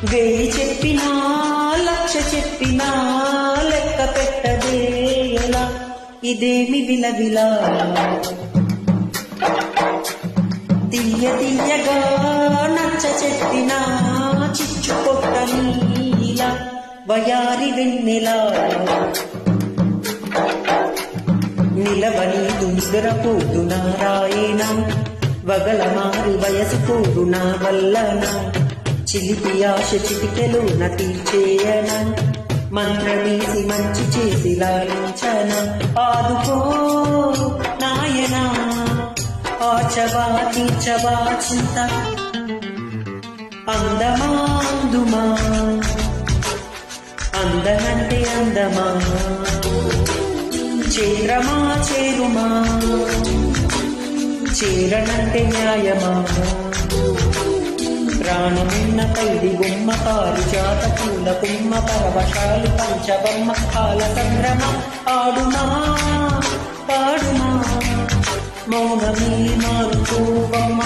వేయి చెప్పినా లక్ష చెప్పినా లెక్క పెట్టదే ఎలా ఇదేమి విలవిలా తీయ తీయగా నచ్చ చెప్పినా చిచ్చు కొట్టనీలా వయారి వెన్నెలా నిలవని నిద్రపోదు నారాయణ వగల మారి వయసు పోదు నా వల్లన చిలిపి ఆశ చిటికెలు తీర్చేయన మంత్రమేసి మంచి చేసి లాలించన ఆదుకో నాయన ఆచవా తీర్చవా చింత అందమా అందుమా అందనంటే అందమా చేరమా చేరుమా చేరనంటే న్యాయమా ప్రాణమున్న కైది గుమ్మ పారిజాత పూల కుమ్మ పరవశాలు పంచబొమ్మ కాల సంగ్రమ ఆడుమా పాడుమా మౌనమీ మారుకోవమ్మ